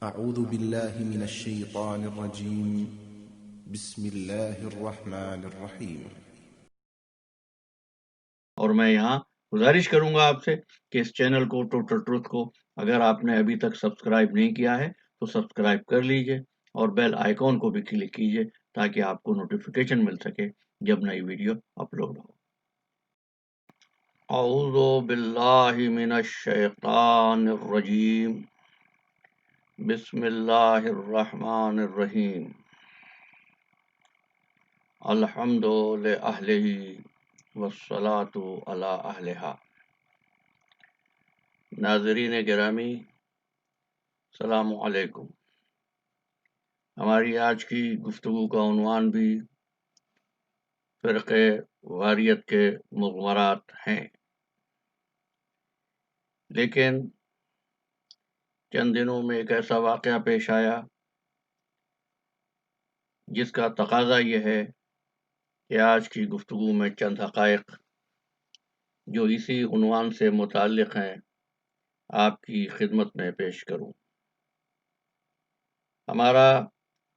أعوذ بالله من الشيطان الرجيم بسم الله الرحمن الرحيم اور میں یہاں گزارش کروں گا آپ سے کہ اس چینل کو ٹوٹل ٹروتھ کو اگر آپ نے ابھی تک سبسکرائب نہیں کیا ہے تو سبسکرائب کر لیجئے اور بیل آئیکن کو بھی کلک کیجئے تاکہ آپ کو نوٹیفیکیشن مل سکے جب نئی ویڈیو اپلوڈ ہو۔ اعوذ باللہ من الشیطان الرجیم، بسم اللہ الرحمن الرحیم، الحمد لأہلہ والصلاة علی اہلہا۔ ناظرین گرامی، السلام علیکم۔ ہماری آج کی گفتگو کا عنوان بھی فرقے واریت کے مضمرات ہیں، لیکن چند دنوں میں ایک ایسا واقعہ پیش آیا جس کا تقاضا یہ ہے کہ آج کی گفتگو میں چند حقائق جو اسی عنوان سے متعلق ہیں آپ کی خدمت میں پیش کروں۔ ہمارا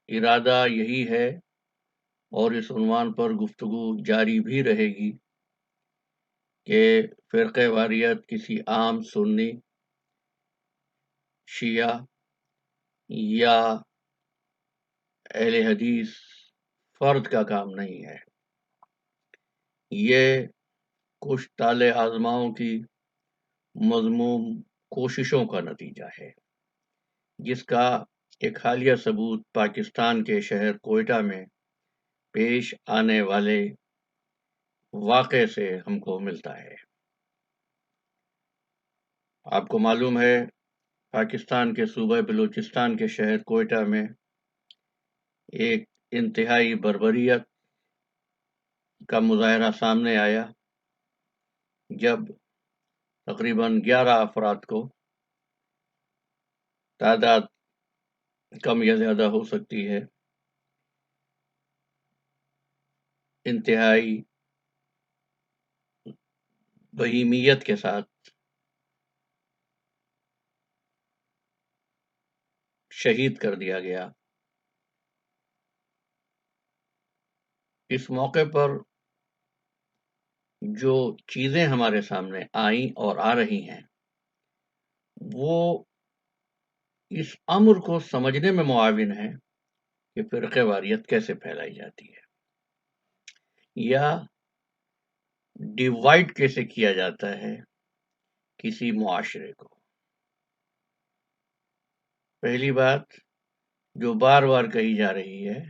ارادہ یہی ہے اور اس عنوان پر گفتگو جاری بھی رہے گی کہ فرقہ واریت کسی عام سنی، شیعہ یا اہل حدیث فرد کا کام نہیں ہے، یہ کچھ طالع آزماؤں کی مذموم کوششوں کا نتیجہ ہے، جس کا ایک حالیہ ثبوت پاکستان کے شہر کوئٹہ میں پیش آنے والے واقعے سے ہم کو ملتا ہے۔ آپ کو معلوم ہے پاکستان کے صوبہ بلوچستان کے شہر کوئٹہ میں ایک انتہائی بربریت کا مظاہرہ سامنے آیا جب تقریباً 11 افراد کو، تعداد کم یا زیادہ ہو سکتی ہے، انتہائی بہیمیت کے ساتھ شہید کر دیا گیا۔ اس موقع پر جو چیزیں ہمارے سامنے آئیں اور آ رہی ہیں وہ اس امر کو سمجھنے میں معاون ہے کہ فرقہ واریت کیسے پھیلائی جاتی ہے یا ڈیوائڈ کیسے کیا جاتا ہے کسی معاشرے کو۔ پہلی بات جو بار بار کہی جا رہی ہے،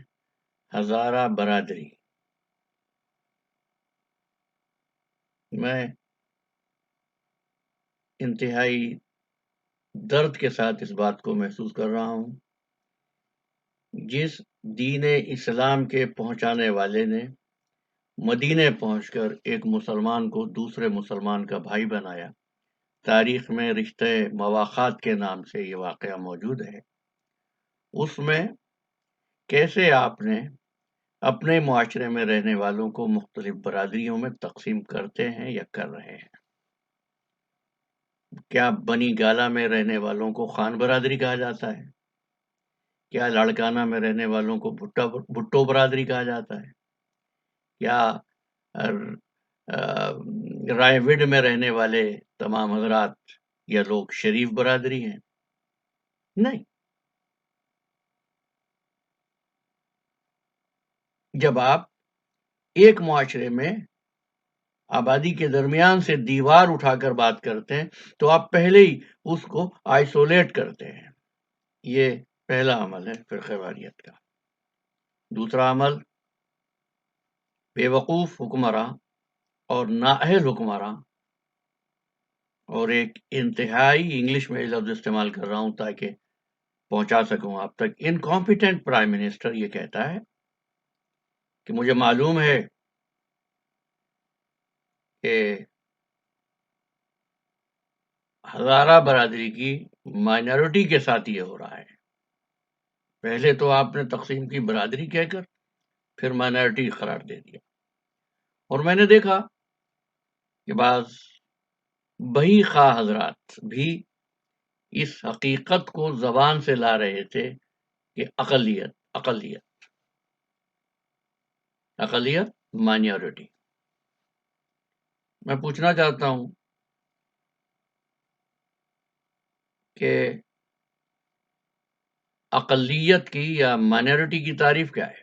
ہزارہ برادری۔ میں انتہائی درد کے ساتھ اس بات کو محسوس کر رہا ہوں، جس دین اسلام کے پہنچانے والے نے مدینے پہنچ کر ایک مسلمان کو دوسرے مسلمان کا بھائی بنایا، تاریخ میں رشتہ مواخات کے نام سے یہ واقعہ موجود ہے، اس میں کیسے آپ نے اپنے معاشرے میں رہنے والوں کو مختلف برادریوں میں تقسیم کرتے ہیں یا کر رہے ہیں۔ کیا بنی گالا میں رہنے والوں کو خان برادری کہا جاتا ہے؟ کیا لاڑکانہ میں رہنے والوں کو بھٹو برادری کہا جاتا ہے؟ کیا رائے وڈ میں رہنے والے تمام حضرات یا لوگ شریف برادری ہیں؟ نہیں۔ جب آپ ایک معاشرے میں آبادی کے درمیان سے دیوار اٹھا کر بات کرتے ہیں تو آپ پہلے ہی اس کو آئسولیٹ کرتے ہیں۔ یہ پہلا عمل ہے فرقہ واریت کا۔ دوسرا عمل، بے وقوف حکمراں اور نااہل حکمراں، اور ایک انتہائی انگلش میں لفظ استعمال کر رہا ہوں تاکہ پہنچا سکوں آپ تک، انکمپیٹنٹ پرائم منسٹر یہ کہتا ہے کہ مجھے معلوم ہے کہ ہزارہ برادری کی مائنورٹی کے ساتھ یہ ہو رہا ہے۔ پہلے تو آپ نے تقسیم کی برادری کہہ کر، پھر مائنورٹی قرار دے دیا، اور میں نے دیکھا کہ بعض بہی خواہ حضرات بھی اس حقیقت کو زبان سے لا رہے تھے کہ اقلیت مائنورٹی. میں پوچھنا چاہتا ہوں کہ اقلیت کی یا مائنورٹی کی تعریف کیا ہے؟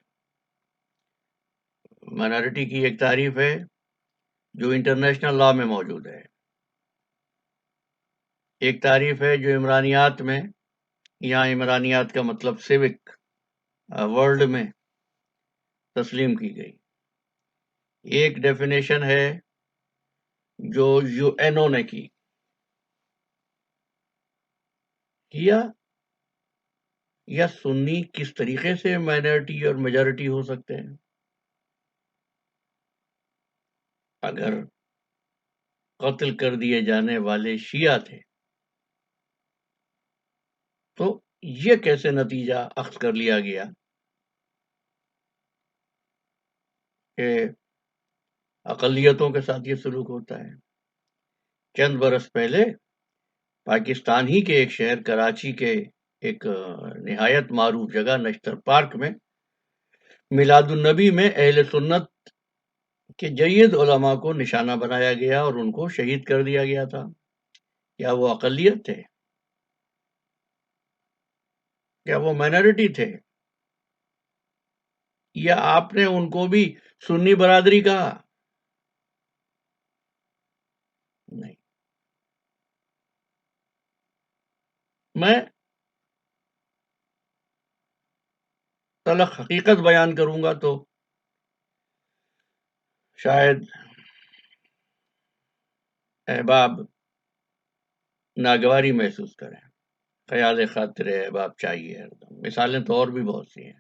مائنورٹی کی ایک تعریف ہے جو انٹرنیشنل لا میں موجود ہے، ایک تعریف ہے جو عمرانیات میں، یہاں عمرانیات کا مطلب سیوک ورلڈ میں تسلیم کی گئی، ایک ڈیفینیشن ہے جو یو این او نے کیا یا سنی کس طریقے سے مائنورٹی اور میجورٹی ہو سکتے ہیں. اگر قتل کر دیے جانے والے شیعہ تھے تو یہ کیسے نتیجہ اخذ کر لیا گیا کہ اقلیتوں کے ساتھ یہ سلوک ہوتا ہے؟ چند برس پہلے پاکستان ہی کے ایک شہر کراچی کے ایک نہایت معروف جگہ نشتر پارک میں میلاد النبی میں اہل سنت کے جید علماء کو نشانہ بنایا گیا اور ان کو شہید کر دیا گیا تھا. کیا وہ اقلیت تھے؟ کیا وہ مائنورٹی تھے؟ یا آپ نے ان کو بھی سنی برادری کہا؟ نہیں. میں تلخ حقیقت بیان کروں گا تو شاید احباب ناگواری محسوس کریں. خیال خاطر احباب چاہیے ہردم. مثالیں تو اور بھی بہت سی ہیں.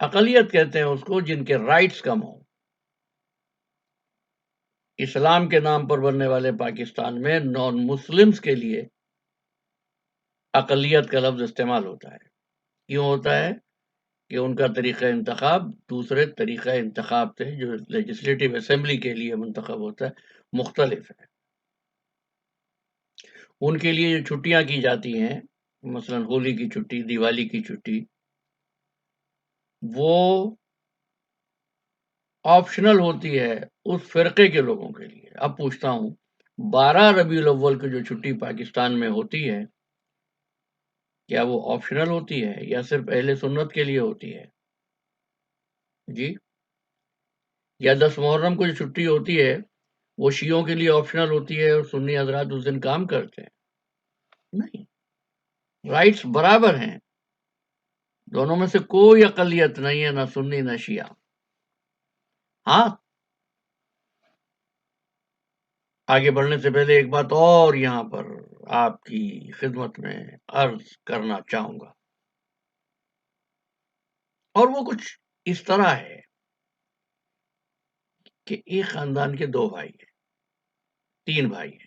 اقلیت کہتے ہیں اس کو جن کے رائٹس کم ہوں. اسلام کے نام پر بننے والے پاکستان میں نان مسلمز کے لیے اقلیت کا لفظ استعمال ہوتا ہے. کیوں ہوتا ہے؟ کہ ان کا طریقہ انتخاب دوسرے طریقہ انتخاب سے جو لیجسلیٹو اسمبلی کے لیے منتخب ہوتا ہے مختلف ہے. ان کے لیے جو چھٹیاں کی جاتی ہیں، مثلا ہولی کی چھٹی، دیوالی کی چھٹی، وہ آپشنل ہوتی ہے اس فرقے کے لوگوں کے لیے. اب پوچھتا ہوں 12 ربیع الاول کی جو چھٹی پاکستان میں ہوتی ہے کیا وہ آپشنل ہوتی ہے یا صرف اہل سنت کے لیے ہوتی ہے؟ جی. یا 10 محرم کو جو چھٹی ہوتی ہے وہ شیعوں کے لیے آپشنل ہوتی ہے اور سنی حضرات اس دن کام کرتے ہیں؟ نہیں. رائٹس برابر ہیں، دونوں میں سے کوئی اقلیت نہیں ہے، نہ سنی نہ شیعہ. ہاں، آگے بڑھنے سے پہلے ایک بات اور یہاں پر آپ کی خدمت میں عرض کرنا چاہوں گا، اور وہ کچھ اس طرح ہے کہ ایک خاندان کے 2 بھائی ہیں، 3 بھائی ہیں،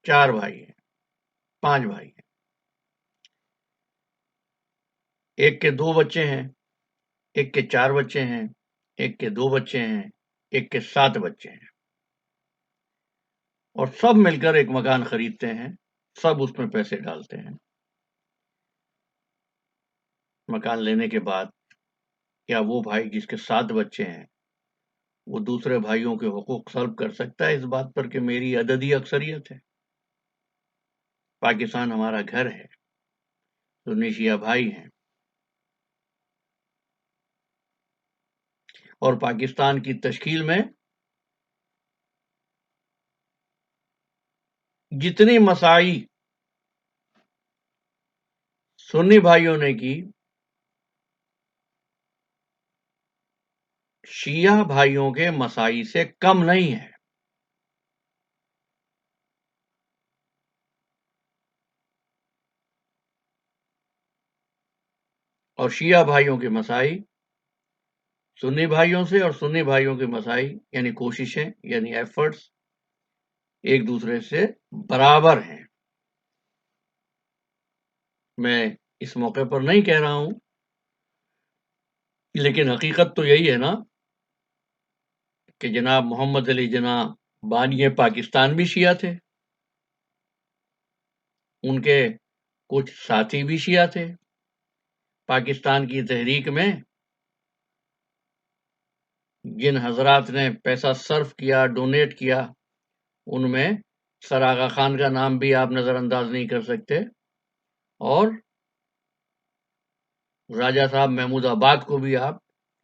4 بھائی ہیں، 5 بھائی ہیں. ایک کے 2 بچے ہیں، ایک کے 4 بچے ہیں، ایک کے 2 بچے ہیں، ایک کے 7 بچے ہیں، اور سب مل کر ایک مکان خریدتے ہیں، سب اس میں پیسے ڈالتے ہیں. مکان لینے کے بعد کیا وہ بھائی جس کے 7 بچے ہیں وہ دوسرے بھائیوں کے حقوق سلب کر سکتا ہے اس بات پر کہ میری عددی اکثریت ہے؟ پاکستان ہمارا گھر ہے، سنی شیعہ بھائی ہیں، اور پاکستان کی تشکیل میں جتنی مساعی سنی بھائیوں نے کی شیعہ بھائیوں کے مساعی سے کم نہیں ہے. اور شیعہ بھائیوں کے مساعی سنی بھائیوں سے اور سنی بھائیوں کے مساعی یعنی کوششیں یعنی ایفرٹس ایک دوسرے سے برابر ہیں. میں اس موقع پر نہیں کہہ رہا ہوں، لیکن حقیقت تو یہی ہے نا کہ جناب محمد علی جناح بانی پاکستان بھی شیعہ تھے. ان کے کچھ ساتھی بھی شیعہ تھے. پاکستان کی تحریک میں جن حضرات نے پیسہ صرف کیا، ڈونیٹ کیا، ان میں سر آغا خان کا نام بھی آپ نظر انداز نہیں کر سکتے، اور راجہ صاحب محمود آباد کو بھی آپ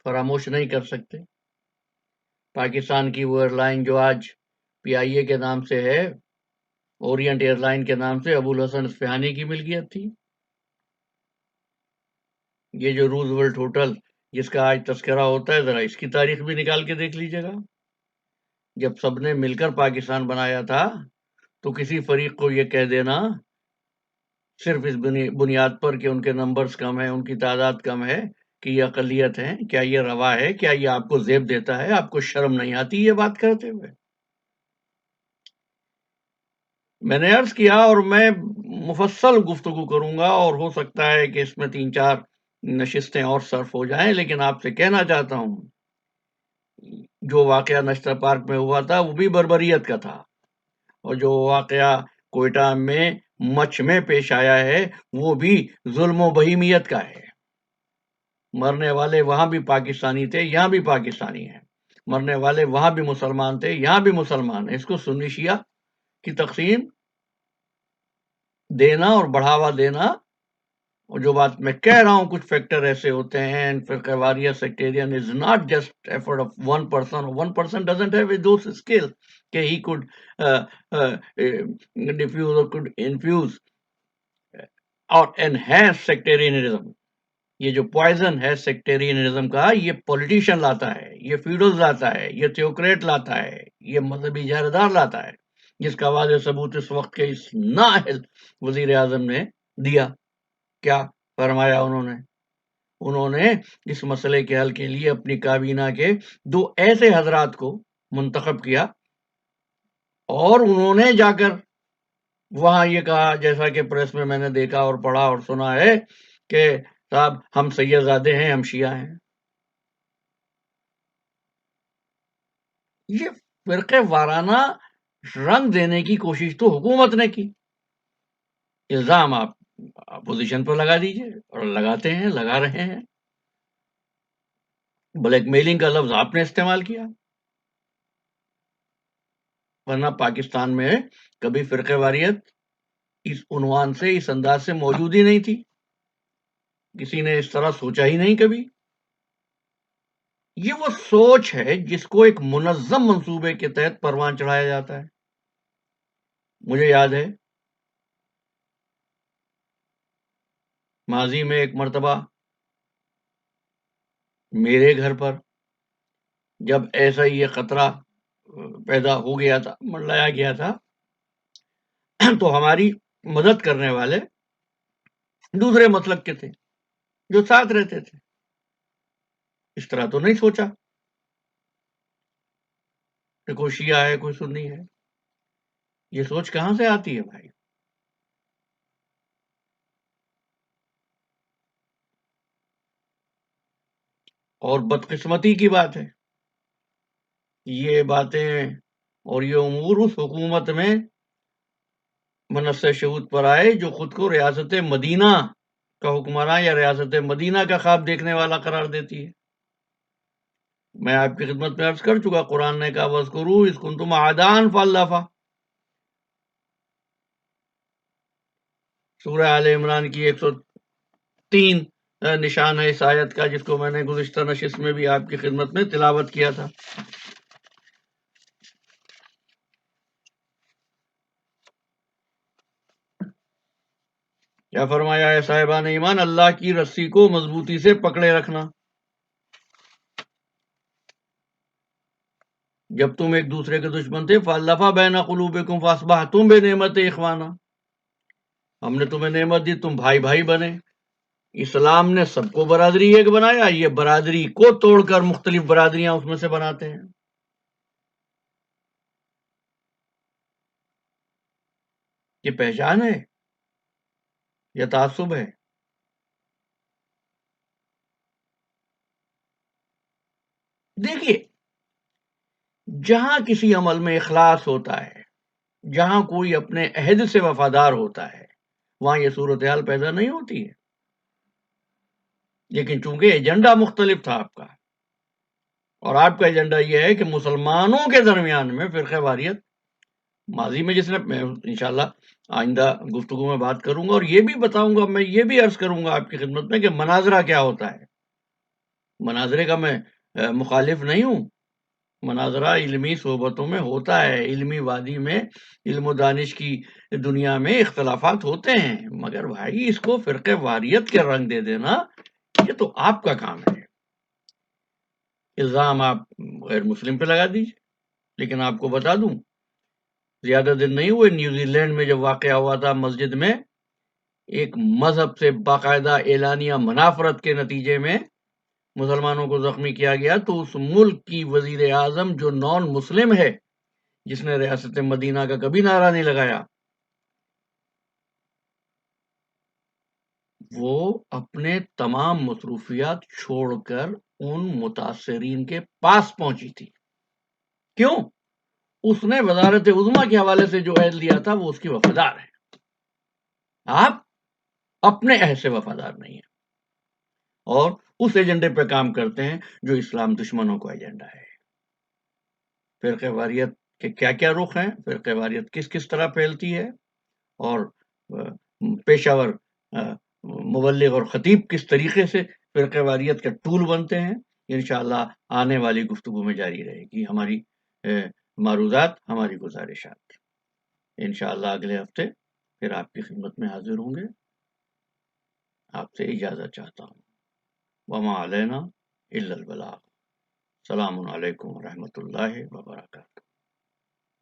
فراموش نہیں کر سکتے. پاکستان کی وہ ایئر لائن جو آج پی آئی اے کے نام سے ہے، اورینٹ ایئر لائن کے نام سے، ابو الحسن اصفہانی کی ملکیت تھی. یہ جو روزولٹ ہوٹل جس کا آج تذکرہ ہوتا ہے، ذرا اس کی تاریخ بھی نکال کے دیکھ لیجیے گا. جب سب نے مل کر پاکستان بنایا تھا تو کسی فریق کو یہ کہہ دینا صرف اس بنیاد پر کہ ان کے نمبرز کم ہیں، ان کی تعداد کم ہے، کہ یہ اقلیت ہیں، کیا یہ روا ہے؟ کیا یہ آپ کو زیب دیتا ہے؟ آپ کو شرم نہیں آتی یہ بات کرتے ہوئے؟ میں نے عرض کیا، اور میں مفصل گفتگو کروں گا، اور ہو سکتا ہے کہ اس میں 3-4 نشستیں اور صرف ہو جائیں، لیکن آپ سے کہنا چاہتا ہوں جو واقعہ نشتر پارک میں ہوا تھا وہ بھی بربریت کا تھا، اور جو واقعہ کوئٹہ میں مچھ میں پیش آیا ہے وہ بھی ظلم و بہیمیت کا ہے. مرنے والے وہاں بھی پاکستانی تھے، یہاں بھی پاکستانی ہیں. مرنے والے وہاں بھی مسلمان تھے، یہاں بھی مسلمان ہیں. اس کو سنی شیعہ کی تقسیم دینا اور بڑھاوا دینا، اور جو بات میں کہہ رہا ہوں کچھ فیکٹر ایسے ہوتے ہیں. فرقہ واریت sectarian is not just effort of one person. One person doesn't have those skill کہ ہی could diffuse or could infuse اور enhance sectarianism. یہ جو پوائزن ہے سیکٹیرینزم کا، یہ پولیٹیشین لاتا ہے، یہ فیوڈل لاتا ہے، یہ تھیوکریٹ لاتا ہے، یہ مذہبی جہردار لاتا ہے، جس کا واضح ثبوت اس وقت کے اس نااہل وزیر اعظم نے دیا. کیا فرمایا انہوں نے اس مسئلے کے حل کے لیے اپنی کابینہ کے 2 ایسے حضرات کو منتخب کیا، اور انہوں نے جا کر وہاں یہ کہا، جیسا کہ پریس میں نے دیکھا اور پڑھا اور سنا ہے، کہ صاحب ہم سید زادے ہیں، ہم شیعہ ہیں. یہ فرقے وارانہ رنگ دینے کی کوشش تو حکومت نے کی. الزام آپ اپوزیشن پر لگا دیجئے، اور لگاتے ہیں، لگا رہے ہیں. بلیک میلنگ کا لفظ آپ نے استعمال کیا، ورنہ پاکستان میں کبھی فرقے واریت اس عنوان سے، اس انداز سے موجود ہی نہیں تھی. کسی نے اس طرح سوچا ہی نہیں کبھی. یہ وہ سوچ ہے جس کو ایک منظم منصوبے کے تحت پروان چڑھایا جاتا ہے. مجھے یاد ہے ماضی میں ایک مرتبہ میرے گھر پر جب ایسا ہی یہ خطرہ پیدا ہو گیا تھا، منڈلایا گیا تھا، تو ہماری مدد کرنے والے دوسرے مسلک کے تھے جو ساتھ رہتے تھے. اس طرح تو نہیں سوچا کہ کوئی شیعہ ہے کوئی سنی ہے. یہ سوچ کہاں سے آتی ہے بھائی؟ اور بدقسمتی کی بات ہے، یہ باتیں اور یہ امور اس حکومت میں منصب شہود پر آئے جو خود کو ریاست مدینہ کا حکمراں یا ریاست مدینہ کا خواب دیکھنے والا قرار دیتی ہے. میں آپ کی خدمت میں عرض کر چکا، قرآن نے کہا وَاذْكُرُوا إِذْ كُنْتُمْ أَعْدَاءً فَأَلَّفَ. سورہ آل عمران کی 103 نشان ہے اس آیت کا، جس کو میں نے گزشتہ نشست میں بھی آپ کی خدمت میں تلاوت کیا تھا. کیا فرمایا ہے صاحبان ایمان؟ اللہ کی رسی کو مضبوطی سے پکڑے رکھنا. جب تم ایک دوسرے کے دشمن تھے، فَأَلَّفَ بَيْنَ قُلُوبِكُمْ فَأَصْبَحْتُمْ بِنِعْمَتِهِ إِخْوَانًا. ہم نے تمہیں نعمت دی، تم بھائی بھائی بنے. اسلام نے سب کو برادری ایک بنایا، یہ برادری کو توڑ کر مختلف برادریاں اس میں سے بناتے ہیں. یہ پہچان ہے یا تعصب ہے؟ دیکھیے، جہاں کسی عمل میں اخلاص ہوتا ہے، جہاں کوئی اپنے عہد سے وفادار ہوتا ہے، وہاں یہ صورتحال پیدا نہیں ہوتی ہے، لیکن چونکہ ایجنڈا مختلف تھا آپ کا، اور آپ کا ایجنڈا یہ ہے کہ مسلمانوں کے درمیان میں فرقہ واریت، ماضی میں جس نے، میں انشاءاللہ آئندہ گفتگو میں بات کروں گا، اور یہ بھی بتاؤں گا، میں یہ بھی عرض کروں گا آپ کی خدمت میں کہ مناظرہ کیا ہوتا ہے۔ مناظرے کا میں مخالف نہیں ہوں، مناظرہ علمی صحبتوں میں ہوتا ہے، علمی وادی میں، علم و دانش کی دنیا میں اختلافات ہوتے ہیں، مگر بھائی اس کو فرقہ واریت کے رنگ دے دینا یہ تو آپ کا کام ہے۔ الزام آپ غیر مسلم پہ لگا دیجیے، لیکن آپ کو بتا دوں زیادہ دن نہیں ہوئے، نیوزی لینڈ میں جب واقعہ ہوا تھا، مسجد میں ایک مذہب سے باقاعدہ اعلانیہ منافرت کے نتیجے میں مسلمانوں کو زخمی کیا گیا، تو اس ملک کی وزیر اعظم جو نان مسلم ہے، جس نے ریاست مدینہ کا کبھی نعرہ نہیں لگایا، وہ اپنے تمام مصروفیات چھوڑ کر ان متاثرین کے پاس پہنچی تھی۔ کیوں؟ اس نے وزارت عظمیٰ کے حوالے سے جو عہد لیا تھا وہ اس کی وفادار ہے۔ آپ اپنے عہد سے وفادار نہیں ہیں اور اس ایجنڈے پہ کام کرتے ہیں جو اسلام دشمنوں کا ایجنڈا ہے۔ فرقہ واریت کے کیا کیا رخ ہیں، فرقہ واریت کس کس طرح پھیلتی ہے، اور پیشہ ور مبلغ اور خطیب کس طریقے سے فرقہ واریت کا ٹول بنتے ہیں، انشاءاللہ آنے والی گفتگو میں جاری رہے گی ہماری معروضات، ہماری گزارشات۔ انشاءاللہ اگلے ہفتے پھر آپ کی خدمت میں حاضر ہوں گے۔ آپ سے اجازت چاہتا ہوں۔ وما علینا الا البلاغ۔ السلام علیکم ورحمۃ اللہ وبرکاتہ۔